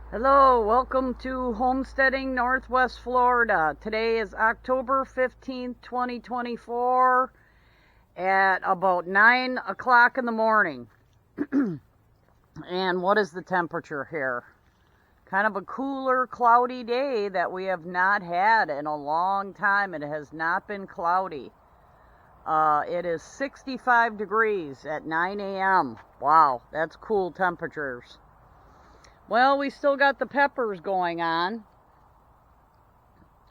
Hello, welcome to Homesteading Northwest Florida. Today is October 15th, 2024 at about 9 o'clock in the morning. And what is the temperature here? Kind of a cooler, cloudy day that we have not had in a long time. It has not been cloudy. It is 65 degrees at 9 a.m. Wow, that's cool temperatures. Well, we still got the peppers going on,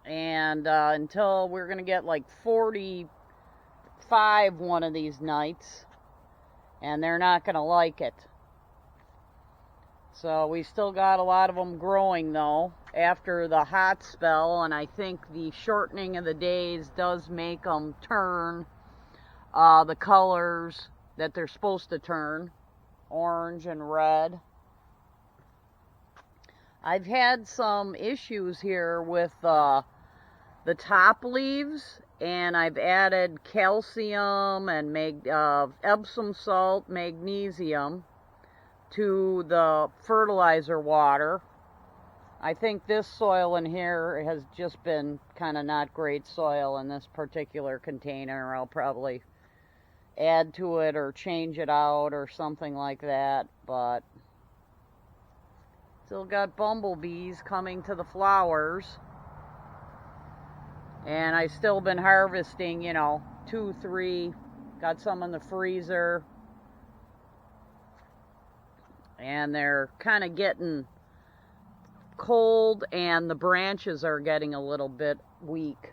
and until we're going to get like 45 one of these nights, and they're not going to like it. So we still got a lot of them growing though after the hot spell, and I think the shortening of the days does make them turn the colors that they're supposed to turn, orange and red. I've had some issues here with the top leaves, and I've added calcium and Epsom salt, magnesium to the fertilizer water. I think this soil in here has just been kind of not great soil in this particular container. I'll probably add to it or change it out or something like that, but still got bumblebees coming to the flowers. And I've still been harvesting, 2, 3. Got some in the freezer. And they're kind of getting cold, and the branches are getting a little bit weak.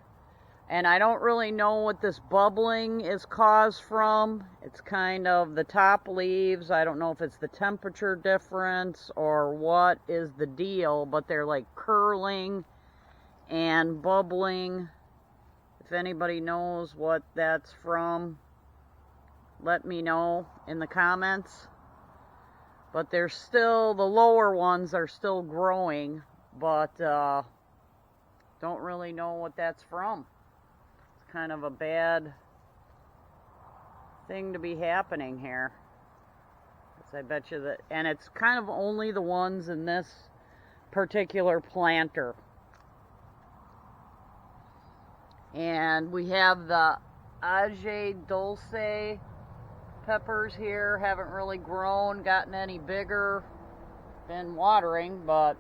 And I don't really know what this bubbling is caused from. It's kind of the top leaves. I don't know if it's the temperature difference or what is the deal, but they're like curling and bubbling. If anybody knows what that's from, let me know in the comments. But they're still, the lower ones are still growing, but don't really know what that's from. Kind of a bad thing to be happening here. I bet you that, and it's kind of only the ones in this particular planter. And we have the Age Dulce peppers here. Haven't really grown, gotten any bigger. Been watering, but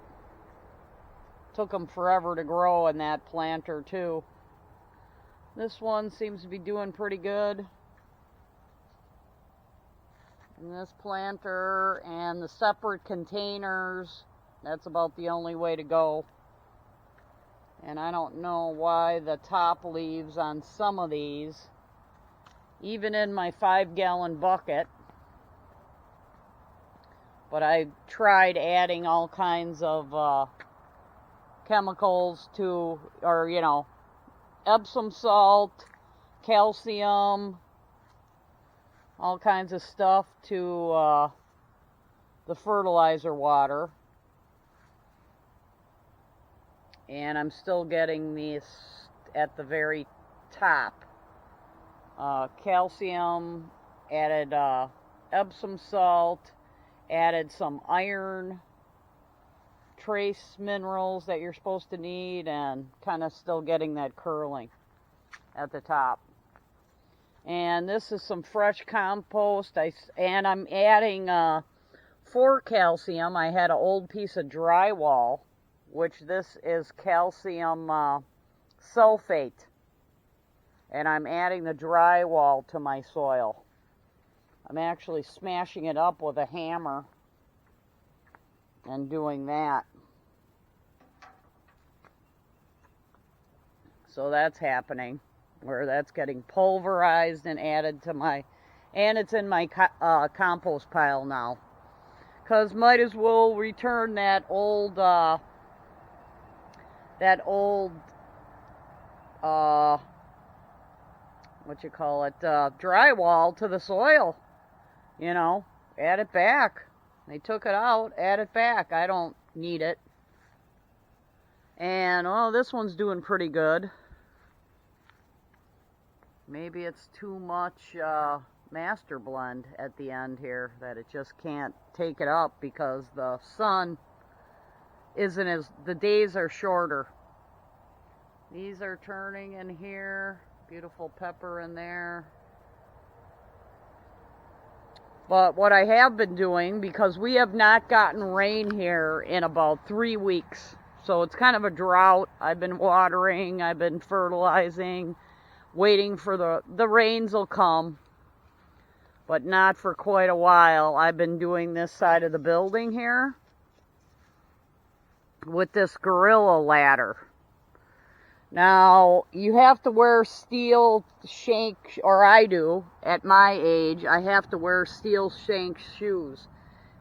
took them forever to grow in that planter too. This one seems to be doing pretty good. And this planter and the separate containers, that's about the only way to go. And I don't know why the top leaves on some of these, even in my 5-gallon bucket, but I tried adding all kinds of chemicals to, or Epsom salt, calcium, all kinds of stuff to the fertilizer water. And I'm still getting these at the very top. Calcium, added Epsom salt, added some iron, trace minerals that you're supposed to need, and kind of still getting that curling at the top. And this is some fresh compost, and I'm adding for calcium. I had an old piece of drywall, which this is calcium sulfate, and I'm adding the drywall to my soil. I'm actually smashing it up with a hammer and doing that. So that's happening, where that's getting pulverized and added to my, and it's in my compost pile now. Because might as well return that old drywall to the soil. Add it back. They took it out, add it back. I don't need it. And, this one's doing pretty good. Maybe it's too much master blend at the end here, that it just can't take it up because the sun isn't as, the days are shorter. These are turning in here. Beautiful pepper in there. But what I have been doing, because we have not gotten rain here in about 3 weeks, so it's kind of a drought. I've been watering, I've been fertilizing, waiting for the rains will come, but not for quite a while. I've been doing this side of the building here with this gorilla ladder. Now, you have to wear steel shank, or I do, at my age, I have to wear steel shank shoes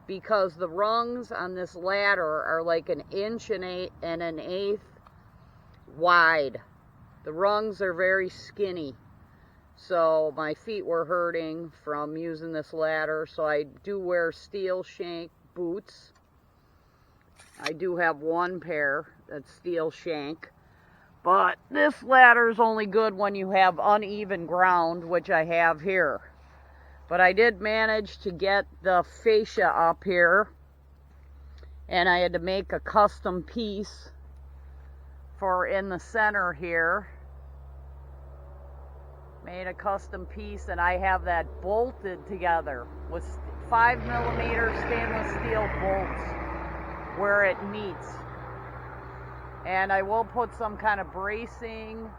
because the rungs on this ladder are like 1.8 inches wide. The rungs are very skinny, so my feet were hurting from using this ladder, so I do wear steel shank boots. I do have one pair that's steel shank. But this ladder is only good when you have uneven ground, which I have here. But I did manage to get the fascia up here, and I had to make a custom piece for in the center here. Made a custom piece, and I have that bolted together with 5mm stainless steel bolts where it meets. And I will put some kind of bracing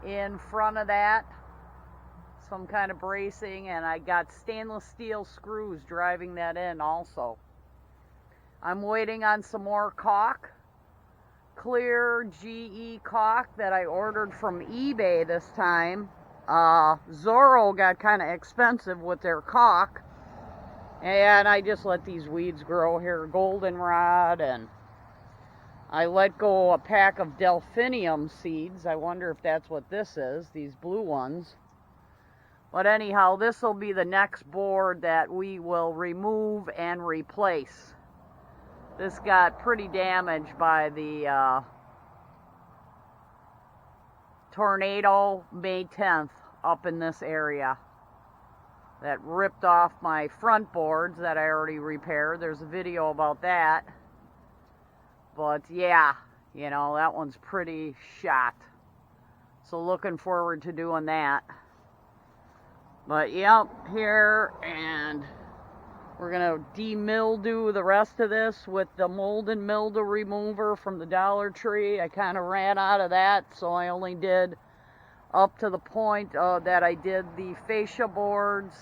in front of that. Some kind of bracing, and I got stainless steel screws driving that in also. I'm waiting on some more caulk. Clear GE caulk that I ordered from eBay this time. Zorro got kind of expensive with their caulk. And I just let these weeds grow here. Goldenrod, and I let go a pack of delphinium seeds. I wonder if that's what this is, these blue ones. But anyhow, this will be the next board that we will remove and replace. This got pretty damaged by the tornado May 10th up in this area. That ripped off my front boards that I already repaired. There's a video about that. But yeah, you know, that one's pretty shot. So looking forward to doing that. But yep, here, and we're going to de-mildew the rest of this with the mold and mildew remover from the Dollar Tree. I kind of ran out of that, so I only did up to the point that I did the fascia boards.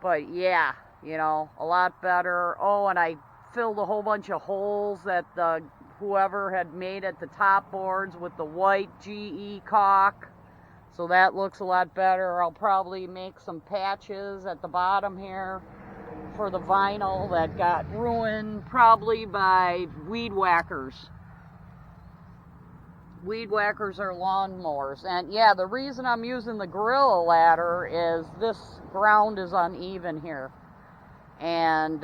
But yeah, you know, a lot better. Oh, and I filled a whole bunch of holes that whoever had made at the top boards with the white GE caulk. So that looks a lot better. I'll probably make some patches at the bottom here for the vinyl that got ruined probably by weed whackers. Weed whackers are lawnmowers. And yeah, the reason I'm using the gorilla ladder is this ground is uneven here. And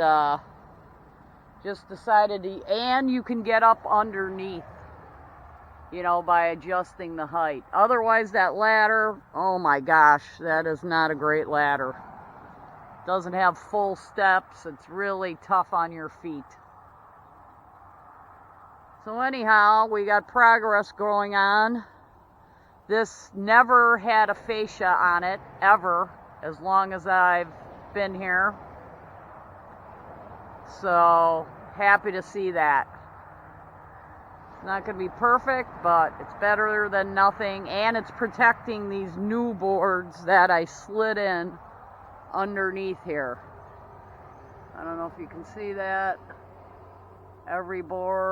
just decided to, and you can get up underneath, you know, by adjusting the height. Otherwise, that ladder, oh my gosh, that is not a great ladder. Doesn't have full steps. It's really tough on your feet. So anyhow, we got progress going on. This never had a fascia on it, ever, as long as I've been here. So, happy to see that. It's not going to be perfect, but it's better than nothing, and it's protecting these new boards that I slid in underneath here. I don't know if you can see that. Every board